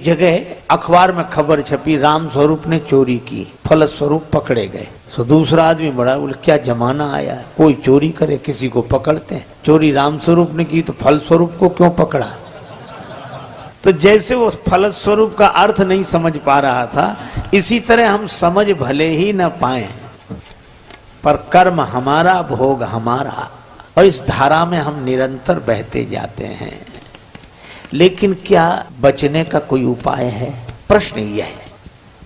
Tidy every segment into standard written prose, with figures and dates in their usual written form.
एक जगह अखबार में खबर छपी, राम स्वरूप ने चोरी की, फलस्वरूप पकड़े गए। तो दूसरा आदमी बड़ा बोले क्या जमाना आया है, कोई चोरी करे किसी को पकड़ते हैं, चोरी राम स्वरूप ने की तो फलस्वरूप को क्यों पकड़ा। तो जैसे वो फलस्वरूप का अर्थ नहीं समझ पा रहा था, इसी तरह हम समझ भले ही न पाए पर कर्म हमारा, भोग हमारा, और इस धारा में हम निरंतर बहते जाते हैं। लेकिन क्या बचने का कोई उपाय है? प्रश्न यह है,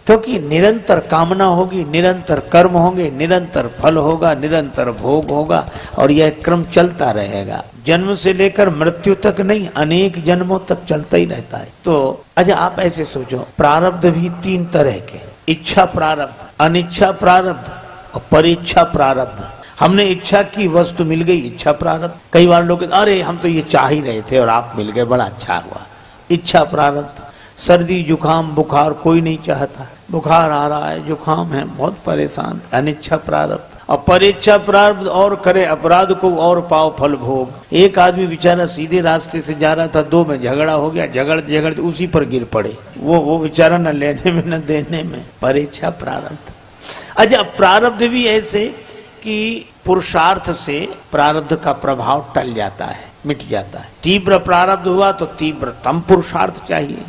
क्योंकि निरंतर कामना होगी, निरंतर कर्म होंगे, निरंतर फल होगा, निरंतर भोग होगा, और यह क्रम चलता रहेगा। जन्म से लेकर मृत्यु तक नहीं, अनेक जन्मों तक चलता ही रहता है। तो अच्छा आप ऐसे सोचो, प्रारब्ध भी तीन तरह के, इच्छा प्रारब्ध, अनिच्छा प्रारब्ध और परीक्षा प्रारब्ध। हमने इच्छा की वस्तु मिल गई, इच्छा प्रारब्ध। कई बार लोग अरे हम तो ये चाह ही रहे थे और आप मिल गए, बड़ा अच्छा हुआ, इच्छा प्रारब्ध। सर्दी जुकाम बुखार कोई नहीं चाहता, बुखार आ रहा है, जुकाम है, बहुत परेशान, अनिच्छा प्रारब्ध। और परीक्षा प्रारब्ध, और करे अपराध को और पाओ फल भोग। एक आदमी बेचारा सीधे रास्ते से जा रहा था, दो में झगड़ा हो गया, झगड़ते झगड़ते उसी पर गिर पड़े, वो बेचारा न लेने में न देने में, परीक्षा प्रारब्ध। अच्छा प्रारब्ध भी ऐसे कि पुरुषार्थ से प्रारब्ध का प्रभाव टल जाता है, मिट जाता है। तीव्र प्रारब्ध हुआ तो तीव्रतम पुरुषार्थ चाहिए,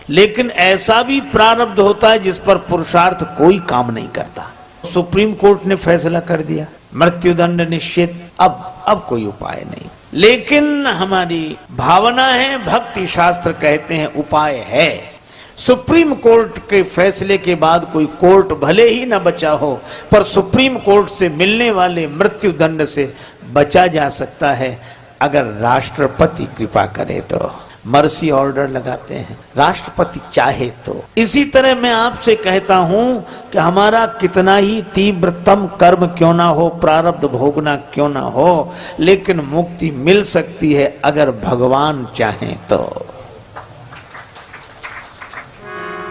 लेकिन ऐसा भी प्रारब्ध होता है जिस पर पुरुषार्थ कोई काम नहीं करता। सुप्रीम कोर्ट ने फैसला कर दिया, मृत्युदंड निश्चित, अब कोई उपाय नहीं। लेकिन हमारी भावना है, भक्ति शास्त्र कहते हैं उपाय है। सुप्रीम कोर्ट के फैसले के बाद कोई कोर्ट भले ही न बचा हो, पर सुप्रीम कोर्ट से मिलने वाले मृत्यु दंड से बचा जा सकता है अगर राष्ट्रपति कृपा करे तो। मर्सी ऑर्डर लगाते हैं, राष्ट्रपति चाहे तो। इसी तरह मैं आपसे कहता हूं कि हमारा कितना ही तीव्रतम कर्म क्यों ना हो, प्रारब्ध भोगना क्यों ना हो, लेकिन मुक्ति मिल सकती है अगर भगवान चाहे तो।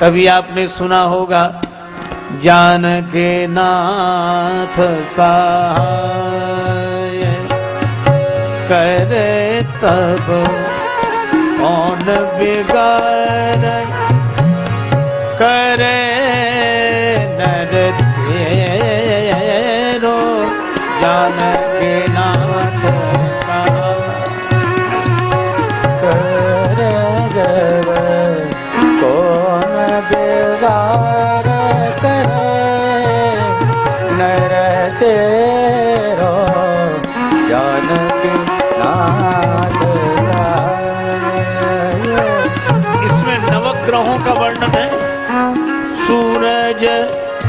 तभी आपने सुना होगा, जानके नाथ सहाय करे तब कौन बिगाड़, करे नर तेरो, जानके नाथ करे जब कौन बिगाड़, करे नर तेरो, जानकी नाथ। इसमें नवग्रहों का वर्णन है। सूरज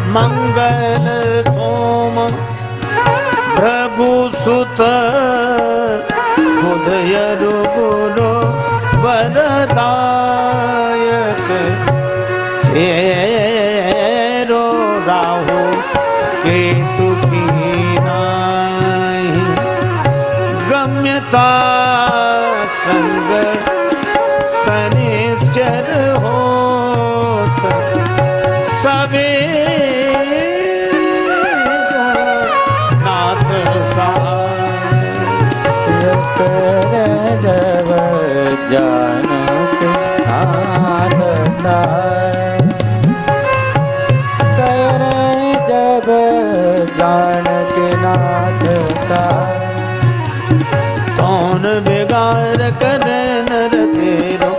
मंगल सोम प्रभु सुत बुध यरु गुरु वरदायक, तेरो राहु केतु की नाही, गम्यता संग शनिश्चर होत, सवेरा नाथ सहाय करे जब जानकी नाथ सहाय, करे जब जानकी नाथ सहाय, कौन बिगाड़ करे नर तेरो,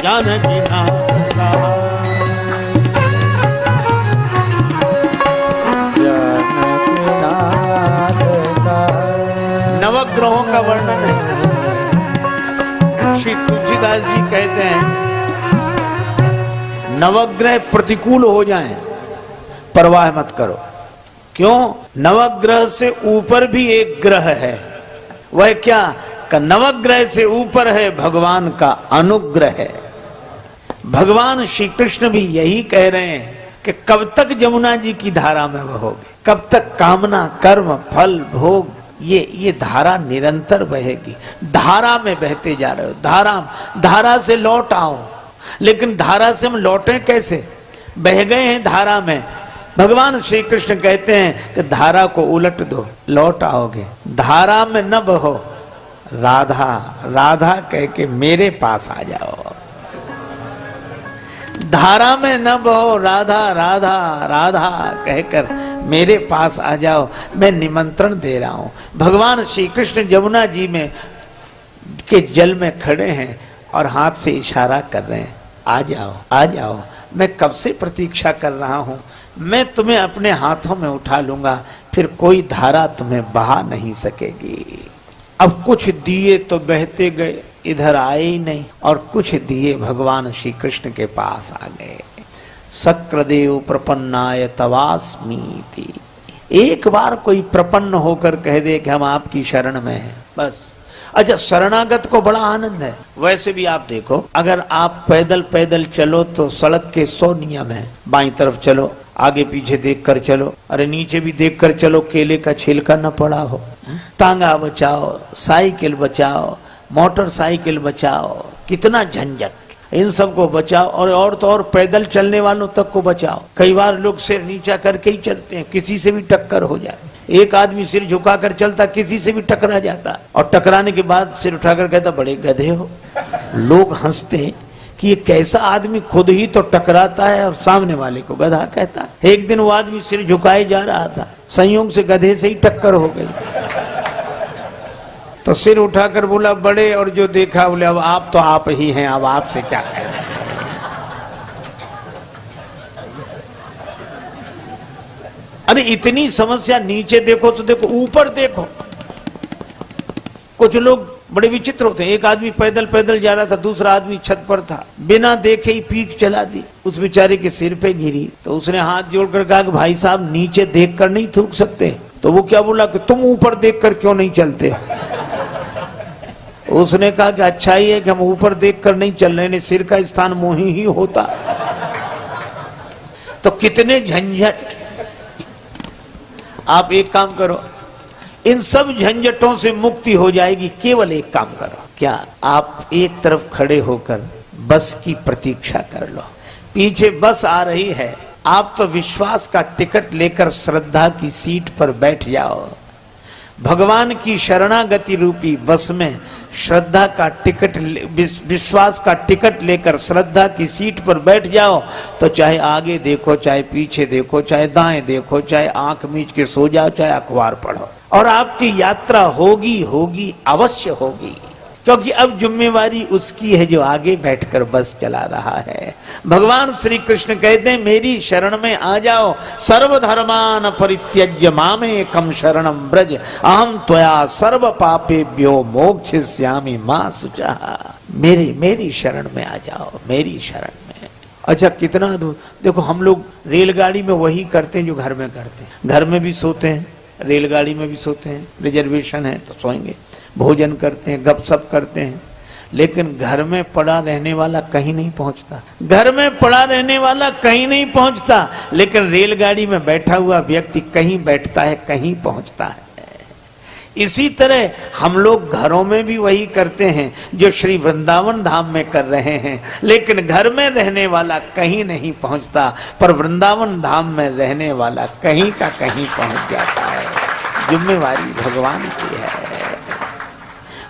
जानकी नाथ सहाय, जानकी नाथ सहाय। नवग्रहों का वर्णन है। श्री तुलसीदास जी कहते हैं, नवग्रह प्रतिकूल हो जाएं, परवाह मत करो। क्यों? नवग्रह से ऊपर भी एक ग्रह है। वह क्या? का नवग्रह से ऊपर है भगवान का अनुग्रह है। भगवान श्री कृष्ण भी यही कह रहे हैं कि कब तक जमुना जी की धारा में बहोगे, कब तक कामना कर्म फल भोग ये धारा निरंतर बहेगी। धारा में बहते जा रहे हो, धारा से लौट आओ। लेकिन धारा से हम लौटे कैसे? बह गए हैं धारा में। भगवान श्री कृष्ण कहते हैं कि धारा को उलट दो, लौट आओगे। धारा में न बहो, राधा राधा कह के मेरे पास आ जाओ। धारा में न बहो राधा राधा राधा कहकर मेरे पास आ जाओ, मैं निमंत्रण दे रहा हूं। भगवान श्री कृष्ण जमुना जी में के जल में खड़े हैं और हाथ से इशारा कर रहे हैं, आ जाओ आ जाओ, मैं कब से प्रतीक्षा कर रहा हूं, मैं तुम्हें अपने हाथों में उठा लूंगा, फिर कोई धारा तुम्हें बहा नहीं सकेगी। अब कुछ दिए तो बहते गए, इधर आए ही नहीं, और कुछ दिए भगवान श्री कृष्ण के पास आ गए। सक्र-देव प्रपन्नाय तवास्मीति। एक बार कोई प्रपन्न होकर कह दे कि हम आपकी शरण में हैं, बस। अच्छा, शरणागत को बड़ा आनंद है। वैसे भी आप देखो, अगर आप पैदल पैदल चलो तो सड़क के 100 नियम है। बाईं तरफ चलो, आगे पीछे देखकर चलो, अरे नीचे भी देखकर चलो, केले का छिलका न पड़ा हो। तांगा बचाओ, साइकिल बचाओ, मोटरसाइकिल बचाओ, कितना झंझट, इन सबको बचाओ। और तो और पैदल चलने वालों तक को बचाओ। कई बार लोग सिर नीचा करके ही चलते हैं, किसी से भी टक्कर हो जाए। एक आदमी सिर झुकाकर चलता, किसी से भी टकरा जाता, और टकराने के बाद सिर उठाकर कहता बड़े गधे हो। लोग हंसते हैं कि ये कैसा आदमी खुद ही तो टकराता है और सामने वाले को गधा कहता है। एक दिन वो आदमी सिर झुकाए जा रहा था, संयोग से गधे से ही टक्कर हो गई, तो सिर उठाकर बोला बड़े, और जो देखा बोले अब आप तो आप ही हैं, अब आपसे क्या कहें। अरे इतनी समस्या, नीचे देखो तो देखो, ऊपर देखो। कुछ लोग बड़े विचित्र होते हैं। एक आदमी पैदल पैदल जा रहा था, दूसरा आदमी छत पर था, बिना देखे ही पीक चला दी, उस बेचारे के सिर पे गिरी। तो उसने हाथ जोड़कर कहा कि भाई साहब नीचे देखकर नहीं थूक सकते। तो वो क्या बोला कि तुम ऊपर देखकर क्यों नहीं चलते। उसने कहा कि अच्छा ही है कि हम ऊपर देखकर नहीं चल रहे, ने सिर का स्थान मोही ही होता तो कितने झंझट। आप एक काम करो, इन सब झंझटों से मुक्ति हो जाएगी। केवल एक काम करो, क्या आप एक तरफ खड़े होकर बस की प्रतीक्षा कर लो। पीछे बस आ रही है, आप तो विश्वास का टिकट लेकर श्रद्धा की सीट पर बैठ जाओ। भगवान की शरणागति रूपी बस में श्रद्धा का टिकट, विश्वास का टिकट लेकर श्रद्धा की सीट पर बैठ जाओ, तो चाहे आगे देखो, चाहे पीछे देखो, चाहे दाएं देखो, चाहे आंख मीच के सो जाओ, चाहे अखबार पढ़ो, और आपकी यात्रा होगी होगी अवश्य होगी। क्योंकि अब जिम्मेवारी उसकी है जो आगे बैठकर बस चला रहा है। भगवान श्री कृष्ण कहते हैं मेरी शरण में आ जाओ। सर्वधर्मान परित्यज्य मामेकं शरणं व्रज अहम त्वया सर्व पापेभ्यो मोक्षयिष्यामि मा शुचः। मेरी शरण में आ जाओ, मेरी शरण में। अच्छा, कितना देखो, हम लोग रेलगाड़ी में वही करते हैं जो घर में करते हैं। घर में भी सोते हैं, रेलगाड़ी में भी सोते हैं, रिजर्वेशन है तो सोएंगे, भोजन करते हैं, गपशप करते हैं, लेकिन घर में पड़ा रहने वाला कहीं नहीं पहुंचता। घर में पड़ा रहने वाला कहीं नहीं पहुंचता, लेकिन रेलगाड़ी में बैठा हुआ व्यक्ति कहीं बैठता है, कहीं पहुंचता है। इसी तरह हम लोग घरों में भी वही करते हैं जो श्री वृंदावन धाम में कर रहे हैं, लेकिन घर में रहने वाला कहीं नहीं पहुंचता, पर वृंदावन धाम में रहने वाला कहीं का कहीं पहुंच जाता है। जिम्मेवारी भगवान की है।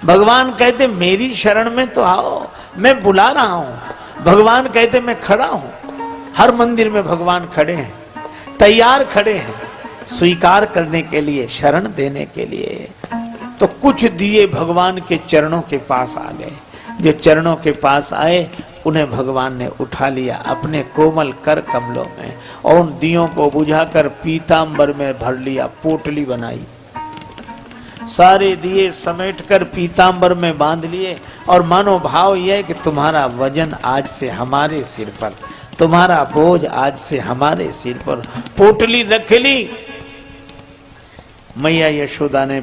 भगवान कहते मेरी शरण में तो आओ, मैं बुला रहा हूं। भगवान कहते मैं खड़ा हूं। हर मंदिर में भगवान खड़े हैं, तैयार खड़े हैं स्वीकार करने के लिए, शरण देने के लिए। तो कुछ दिए भगवान के चरणों के पास आ गए। जो चरणों के पास आए उन्हें भगवान ने उठा लिया अपने कोमल कर कमलों में, और उन दियों को बुझाकर पीतांबर में भर लिया, पोटली बनाई, सारे दिए समेटकर पीतांबर में बांध लिए। और मानो भाव यह है कि तुम्हारा वजन आज से हमारे सिर पर, तुम्हारा बोझ आज से हमारे सिर पर। पोटली रख ली। मैया यशोदा ने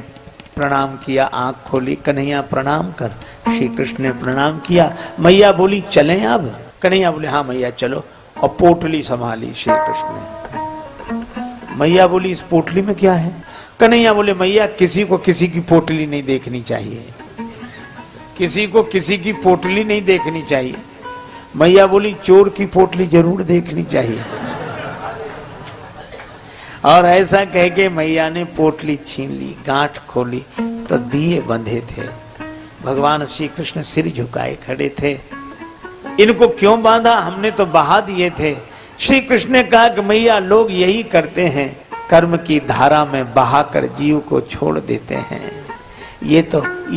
प्रणाम किया, आंख खोली, कन्हैया प्रणाम कर। श्री कृष्ण ने प्रणाम किया। मैया बोली चलें अब? कन्हैया बोले हाँ मैया चलो, और पोटली संभाली श्री कृष्ण ने। मैया बोली इस पोटली में क्या है? कन्हैया बोले मैया किसी को किसी की पोटली नहीं देखनी चाहिए, किसी को किसी की पोटली नहीं देखनी चाहिए। मैया बोली चोर की पोटली जरूर देखनी चाहिए। और ऐसा कह के मैया ने पोटली छीन ली, गांठ खोली तो दिए बंधे थे। भगवान श्री कृष्ण सिर झुकाए खड़े थे। इनको क्यों बांधा? हमने तो बहा दिए थे। श्री कृष्ण ने कहा कि मैया लोग यही करते हैं, कर्म की धारा में बहाकर जीव को छोड़ देते हैं। ये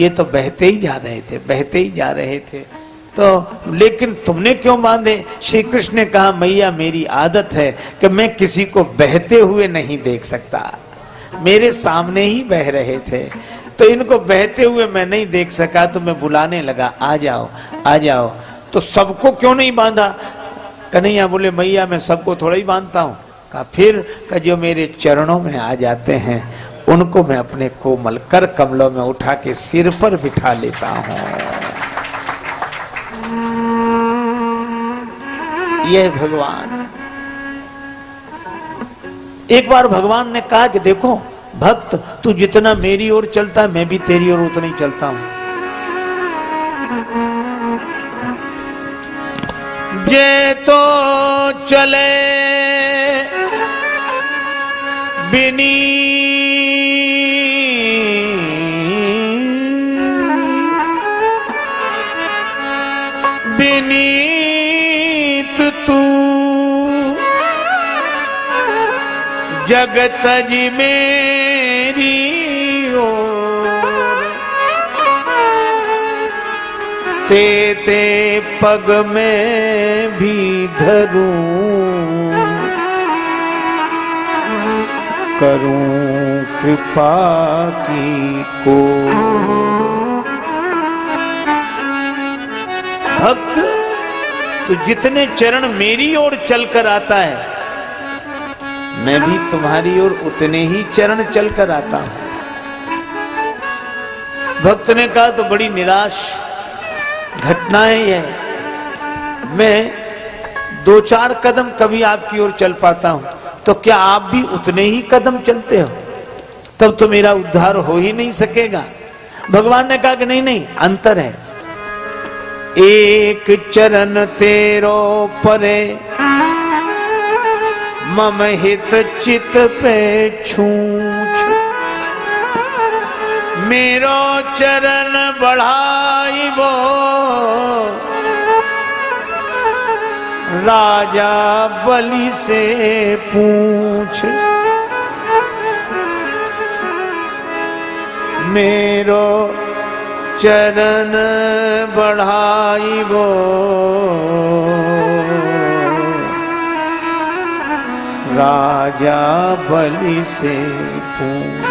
तो बहते ही जा रहे थे, बहते ही जा रहे थे। तो लेकिन तुमने क्यों बांधे? श्री कृष्ण ने कहा मैया मेरी आदत है कि मैं किसी को बहते हुए नहीं देख सकता। मेरे सामने ही बह रहे थे तो इनको बहते हुए मैं नहीं देख सका, तो मैं बुलाने लगा, आ जाओ आ जाओ। तो सबको क्यों नहीं बांधा? कन्हैया बोले मैया मैं सबको थोड़ा ही बांधता हूँ। कहा फिर का जो मेरे चरणों में आ जाते हैं उनको मैं अपने कोमल कर कमलों में उठा के सिर पर बिठा लेता हूँ। यह भगवान। एक बार भगवान ने कहा कि देखो भक्त, तू जितना मेरी ओर चलता है मैं भी तेरी ओर उतना ही चलता हूं। जे तो चले बिनी बिनीत तू जगत जी मेरी ओर, ते पग में भी धरूं, करूं कृपा की को। भक्त तो जितने चरण मेरी ओर चलकर आता है मैं भी तुम्हारी ओर उतने ही चरण चलकर आता हूं। भक्त ने कहा तो बड़ी निराश घटना है यह। मैं 2-4 कदम कभी आपकी ओर चल पाता हूं, तो क्या आप भी उतने ही कदम चलते हो? तब तो मेरा उद्धार हो ही नहीं सकेगा। भगवान ने कहा कि नहीं नहीं, अंतर है। एक चरण तेरो परे मम हित चित पे छूछ, मेरो चरण बढ़ाई वो राजा बलि से पूछ, मेरो चरण बढ़ाई वो राजा बलि से पूछ।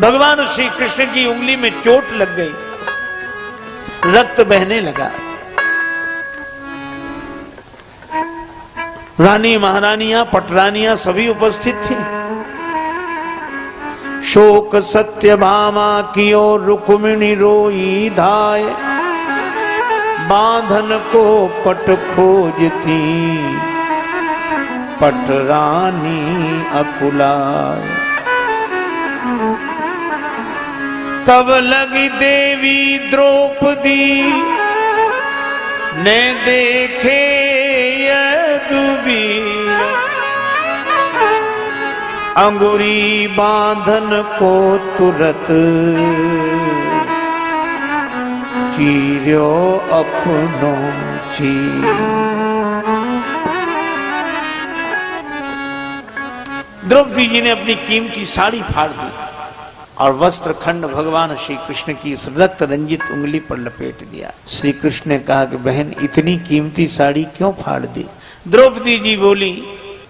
भगवान श्री कृष्ण की उंगली में चोट लग गई, रक्त बहने लगा। रानी महारानियां पटरानियां सभी उपस्थित थी। शोक सत्यभामा की ओर रुक्मिणी रोई धाय, बांधन को पट खोजती पटरानी अकुलाय। तब लगी देवी द्रौपदी ने देखे यदुवीर, अंगुरी बांधन को तुरत चीर्यो अपनो चीर। द्रौपदी जी ने अपनी कीमती साड़ी फाड़ दी और वस्त्र खंड भगवान श्री कृष्ण की इस रक्त रंजित उंगली पर लपेट दिया। श्री कृष्ण ने कहा कि बहन इतनी कीमती साड़ी क्यों फाड़ दी? द्रौपदी जी बोली,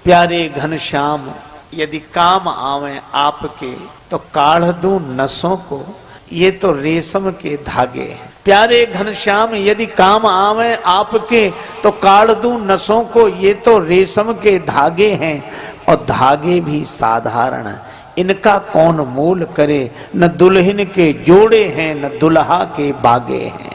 प्यारे घनश्याम यदि काम आवे आपके तो काढ़ दूं नसों को, ये तो रेशम के धागे हैं। प्यारे घनश्याम यदि काम आवे आपके तो काढ़ दूं नसों को, ये तो रेशम के धागे हैं। और धागे भी साधारण, इनका कौन मोल करे, न दुल्हन के जोड़े हैं न दुल्हा के बागे हैं।